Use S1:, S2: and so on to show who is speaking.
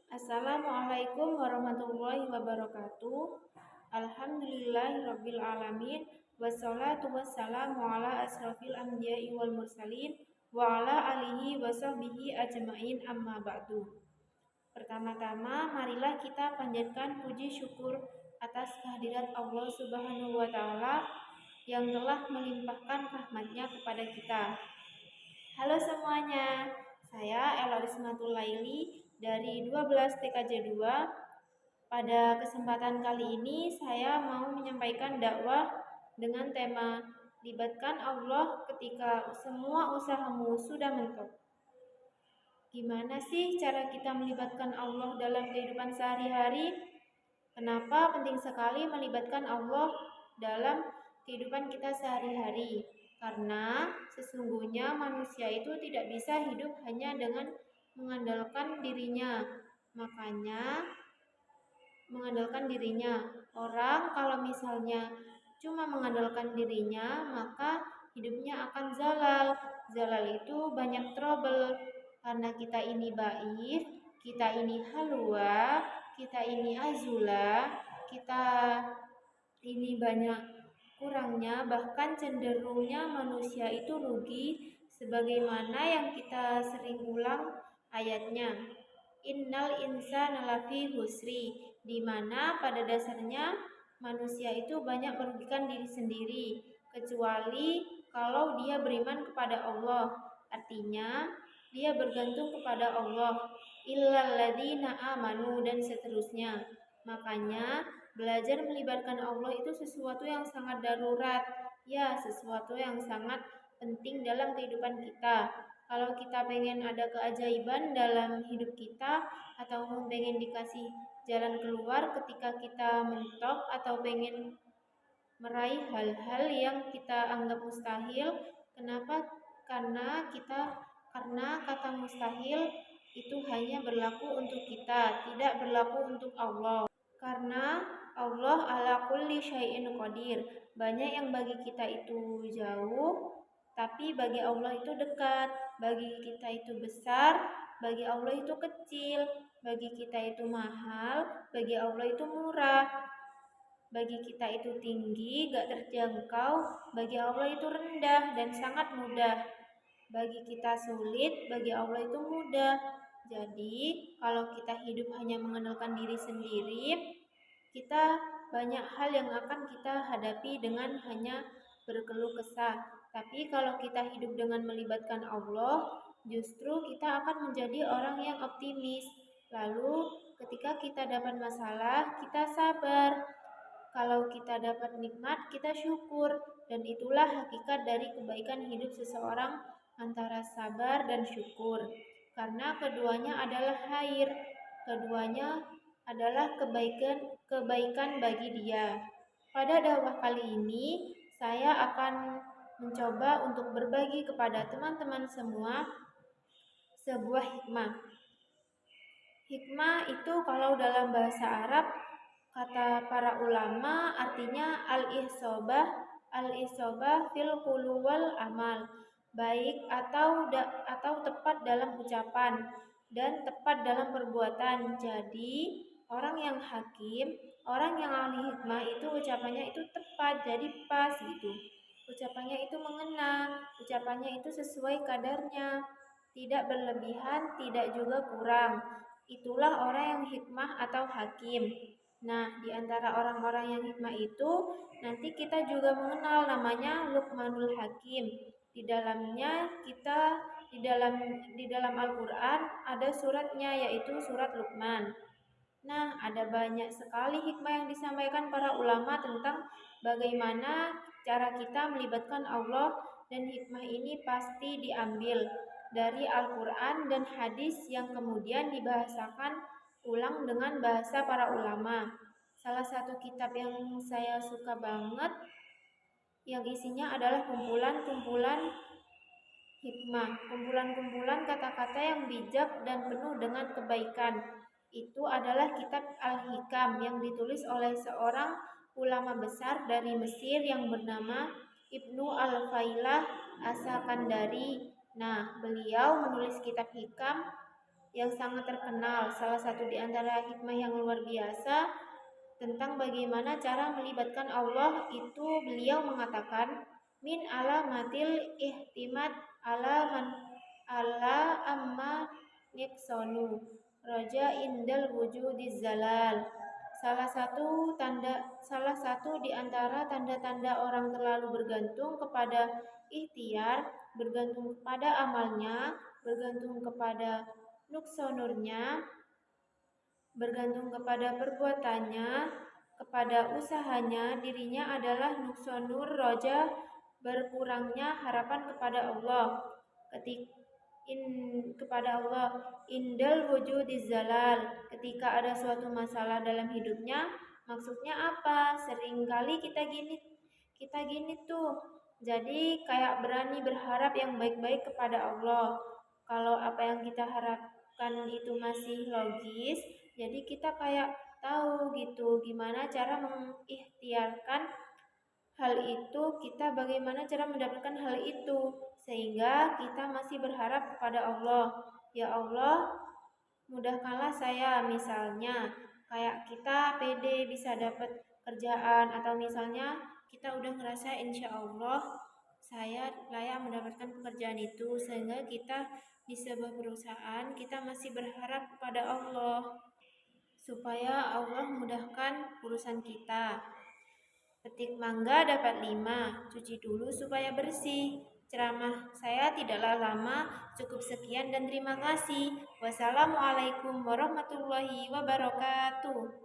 S1: Assalamualaikum warahmatullahi wabarakatuh. Alhamdulillahirabbil alamin wassalatu wassalamu ala asrofil anbiya'i wal mursalin wa ala alihi wa sahbihi ajmain amma ba'du. Pertama-tama marilah kita panjatkan puji syukur atas kehadirat Allah Subhanahu wa taala yang telah melimpahkan rahmatnya kepada kita. Halo semuanya, saya Ella Rismatul Laili dari 12 TKJ 2. Pada kesempatan kali ini saya mau menyampaikan dakwah dengan tema libatkan Allah ketika semua usahamu sudah mentok. Gimana sih cara kita melibatkan Allah dalam kehidupan sehari-hari? Kenapa penting sekali melibatkan Allah dalam kehidupan kita sehari-hari? Karena sesungguhnya manusia itu tidak bisa hidup hanya dengan mengandalkan dirinya. Makanya mengandalkan dirinya. Orang kalau misalnya cuma mengandalkan dirinya, maka hidupnya akan zalal. Zalal itu banyak trouble. Karena kita ini baif, kita ini halwa, kita ini azula, kita ini banyak kurangnya, bahkan cenderungnya manusia itu rugi, sebagaimana yang kita sering ulang ayatnya. Innal insana lafi husri, di mana pada dasarnya manusia itu banyak merugikan diri sendiri, kecuali kalau dia beriman kepada Allah. Artinya dia bergantung kepada Allah, illal ladzina amanu, dan seterusnya. Makanya belajar melibatkan Allah itu sesuatu yang sangat darurat, ya, sesuatu yang sangat penting dalam kehidupan kita. Kalau kita pengen ada keajaiban dalam hidup kita, atau pengen dikasih jalan keluar ketika kita mentok, atau pengen meraih hal-hal yang kita anggap mustahil. Kenapa? Karena kata mustahil itu hanya berlaku untuk kita, tidak berlaku untuk Allah. Karena Allah ala kulli syai'in qadir. Banyak yang bagi kita itu jauh, tapi bagi Allah itu dekat. Bagi kita itu besar, bagi Allah itu kecil. Bagi kita itu mahal, bagi Allah itu murah. Bagi kita itu tinggi, gak terjangkau, bagi Allah itu rendah dan sangat mudah. Bagi kita sulit, bagi Allah itu mudah. Jadi, kalau kita hidup hanya mengandalkan diri sendiri, kita banyak hal yang akan kita hadapi dengan hanya berkeluh kesah. Tapi kalau kita hidup dengan melibatkan Allah, justru kita akan menjadi orang yang optimis. Lalu, ketika kita dapat masalah, kita sabar. Kalau kita dapat nikmat, kita syukur. Dan itulah hakikat dari kebaikan hidup seseorang, antara sabar dan syukur. Karena keduanya adalah khair, keduanya adalah kebaikan bagi dia. Pada dakwah kali ini, saya akan mencoba untuk berbagi kepada teman-teman semua sebuah hikmah. Hikmah itu kalau dalam bahasa Arab, kata para ulama, artinya al-isobah fil qulu wal amal, baik atau tepat dalam ucapan dan tepat dalam perbuatan. Jadi orang yang hakim, orang yang ahli hikmah itu ucapannya itu tepat, jadi pas gitu. Ucapannya itu mengena, ucapannya itu sesuai kadarnya, tidak berlebihan, tidak juga kurang. Itulah orang yang hikmah atau hakim. Nah, di antara orang-orang yang hikmah itu nanti kita juga mengenal namanya Luqmanul Hakim. Di dalamnya di dalam Al-Qur'an ada suratnya, yaitu surat Luqman. Nah, ada banyak sekali hikmah yang disampaikan para ulama tentang bagaimana cara kita melibatkan Allah, dan hikmah ini pasti diambil dari Al-Quran dan hadis yang kemudian dibahasakan ulang dengan bahasa para ulama. Salah satu kitab yang saya suka banget, yang isinya adalah kumpulan-kumpulan hikmah, kumpulan-kumpulan kata-kata yang bijak dan penuh dengan kebaikan. Itu adalah kitab Al-Hikam yang ditulis oleh seorang ulama besar dari Mesir yang bernama Ibnu Al-Failah As-Sakandari. Nah, beliau menulis kitab Hikam yang sangat terkenal. Salah satu di antara hikmah yang luar biasa tentang bagaimana cara melibatkan Allah itu beliau mengatakan min alamatil ihtimad ala amma niksonu roja indal wujudiz zalal. Salah satu di antara tanda-tanda orang terlalu bergantung kepada ikhtiar, bergantung kepada amalnya, bergantung kepada nuksonurnya, bergantung kepada perbuatannya, kepada usahanya, dirinya adalah nuksonur roja, berkurangnya harapan kepada Allah. Kepada Allah indal wujudiz zalal, ketika ada suatu masalah dalam hidupnya. Maksudnya apa? Seringkali kita gini tuh, jadi kayak berani berharap yang baik-baik kepada Allah. Kalau apa yang kita harapkan itu masih logis, jadi kita kayak tahu gitu gimana cara mengikhtiarkan hal itu, kita bagaimana cara mendapatkan hal itu, sehingga kita masih berharap kepada Allah. Ya Allah, mudahkanlah saya, misalnya kayak kita pede bisa dapat kerjaan, atau misalnya kita udah ngerasa insya Allah saya layak mendapatkan pekerjaan itu, sehingga kita di sebuah perusahaan kita masih berharap kepada Allah supaya Allah mudahkan urusan kita. Petik mangga dapat 5, cuci dulu supaya bersih. Ceramah saya tidaklah lama, cukup sekian dan terima kasih. Wassalamualaikum warahmatullahi wabarakatuh.